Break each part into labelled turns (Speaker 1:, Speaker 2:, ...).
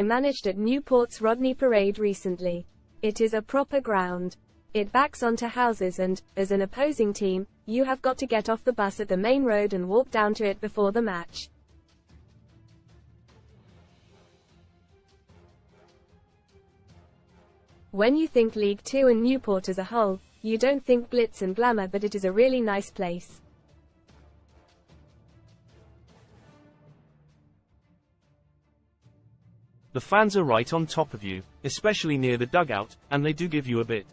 Speaker 1: I managed at Newport's Rodney Parade recently. It is a proper ground. It backs onto houses and, as an opposing team, you have got to get off the bus at the main road and walk down to it before the match. When you think League Two and Newport as a whole, you don't think glitz and glamour, but it is a really nice place.
Speaker 2: The fans are right on top of you, especially near the dugout, and they do give you a bit.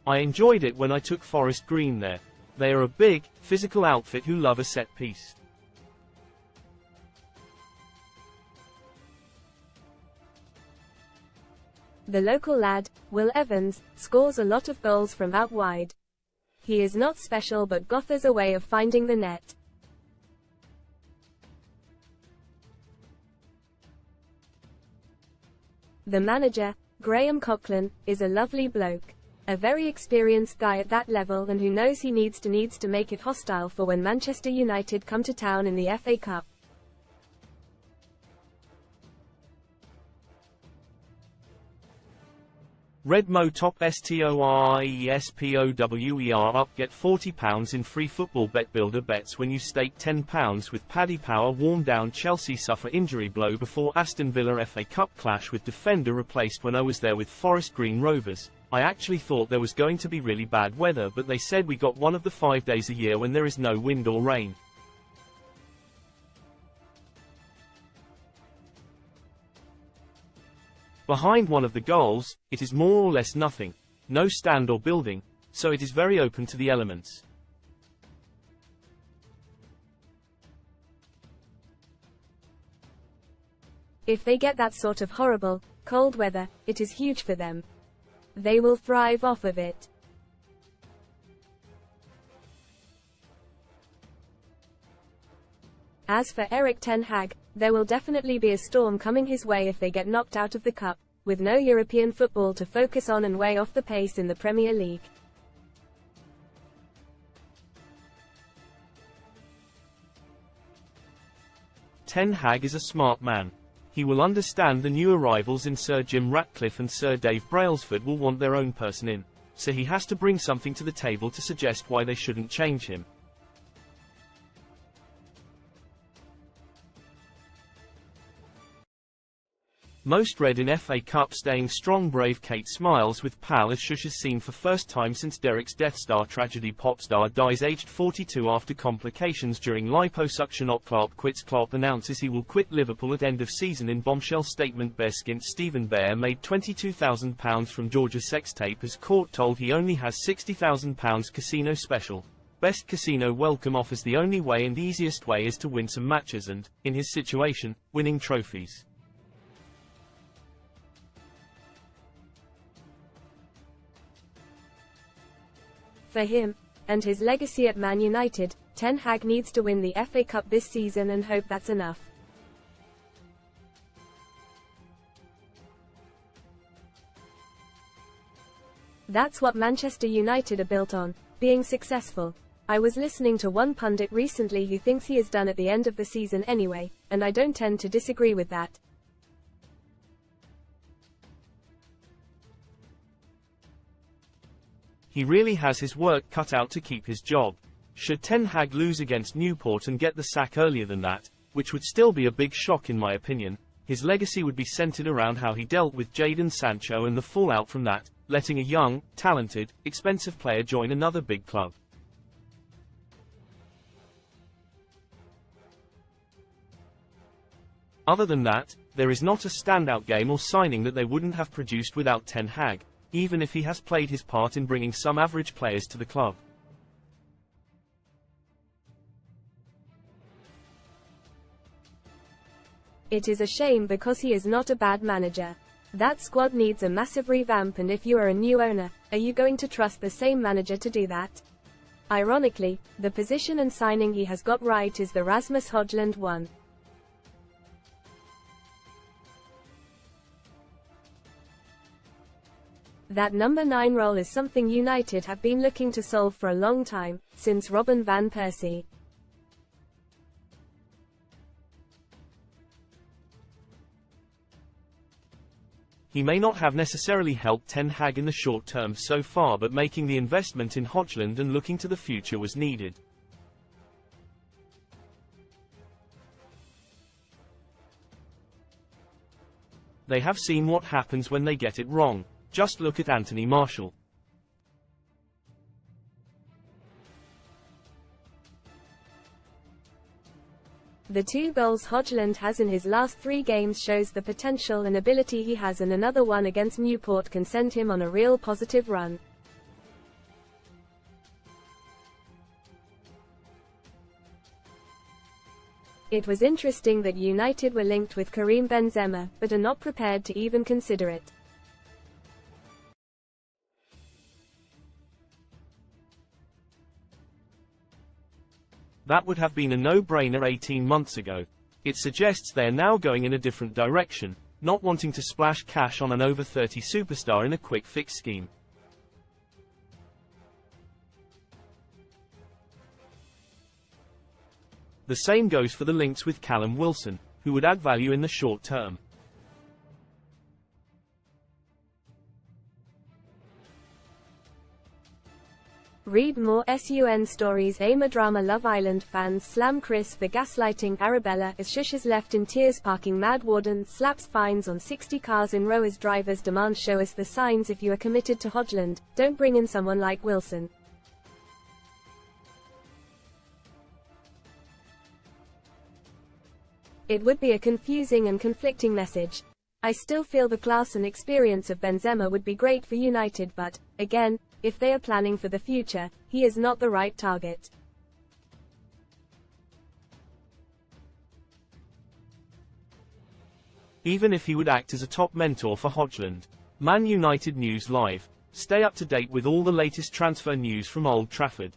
Speaker 2: I enjoyed it when I took Forest Green there. They are a big, physical outfit who love a set piece.
Speaker 1: The local lad, Will Evans, scores a lot of goals from out wide. He is not special, but Gotha's a way of finding the net. The manager, Graham Coughlin, is a lovely bloke. A very experienced guy at that level, and who knows he needs to make it hostile for when Manchester United come to town in the FA Cup.
Speaker 2: Redmo top STORIESPOWER up, get £40 in free football bet builder bets when you stake £10 with Paddy Power. Warm down, Chelsea suffer injury blow before Aston Villa FA Cup clash with defender replaced. When I was there with Forest Green Rovers, I actually thought there was going to be really bad weather, but they said we got one of the 5 days a year when there is no wind or rain. Behind one of the goals, it is more or less nothing. No stand or building, so it is very open to the elements.
Speaker 1: If they get that sort of horrible, cold weather, it is huge for them. They will thrive off of it. As for Erik Ten Hag, there will definitely be a storm coming his way if they get knocked out of the cup, with no European football to focus on and way off the pace in the Premier League.
Speaker 2: Ten Hag is a smart man. He will understand the new arrivals in Sir Jim Ratcliffe and Sir Dave Brailsford will want their own person in, so he has to bring something to the table to suggest why they shouldn't change him. Most red in FA Cup, staying strong. Brave Kate smiles with pal as Shush is seen for first time since Derek's Death Star tragedy. Popstar dies aged 42 after complications during liposuction. Klopp quits. Klopp announces he will quit Liverpool at end of season in bombshell statement. Bearskint Stephen Bear made £22,000 from Georgia sex tape as court told he only has £60,000. Casino special. Best casino welcome offers the only way and easiest way is to win some matches and, in his situation, winning trophies.
Speaker 1: For him, and his legacy at Man United, Ten Hag needs to win the FA Cup this season and hope that's enough. That's what Manchester United are built on, being successful. I was listening to one pundit recently who thinks he is done at the end of the season anyway, and I don't tend to disagree with that.
Speaker 2: He really has his work cut out to keep his job. Should Ten Hag lose against Newport and get the sack earlier than that, which would still be a big shock in my opinion, his legacy would be centered around how he dealt with Jadon Sancho and the fallout from that, letting a young, talented, expensive player join another big club. Other than that, there is not a standout game or signing that they wouldn't have produced without Ten Hag, even if he has played his part in bringing some average players to the club.
Speaker 1: It is a shame because he is not a bad manager. That squad needs a massive revamp, and if you are a new owner, are you going to trust the same manager to do that? Ironically, the position and signing he has got right is the Rasmus Højlund one. That number 9 role is something United have been looking to solve for a long time, since Robin van Persie.
Speaker 2: He may not have necessarily helped Ten Hag in the short term so far, but making the investment in Højlund and looking to the future was needed. They have seen what happens when they get it wrong. Just look at Anthony Martial.
Speaker 1: The 2 goals Højlund has in his last 3 games shows the potential and ability he has, and another one against Newport can send him on a real positive run. It was interesting that United were linked with Karim Benzema, but are not prepared to even consider it.
Speaker 2: That would have been a no-brainer 18 months ago. It suggests they're now going in a different direction, not wanting to splash cash on an over-30 superstar in a quick fix scheme. The same goes for the links with Callum Wilson, who would add value in the short term.
Speaker 1: Read more SUN stories. AIMA drama. Love Island fans slam Chris for gaslighting Arabella as Shush is left in tears. Parking mad warden slaps fines on 60 cars in row as drivers demand show us the signs if you are committed to Højlund, don't bring in someone like Wilson. It would be a confusing and conflicting message. I still feel the class and experience of Benzema would be great for United, but, again, if they are planning for the future, he is not the right target.
Speaker 2: Even if he would act as a top mentor for Højlund. Man United News Live. Stay up to date with all the latest transfer news from Old Trafford.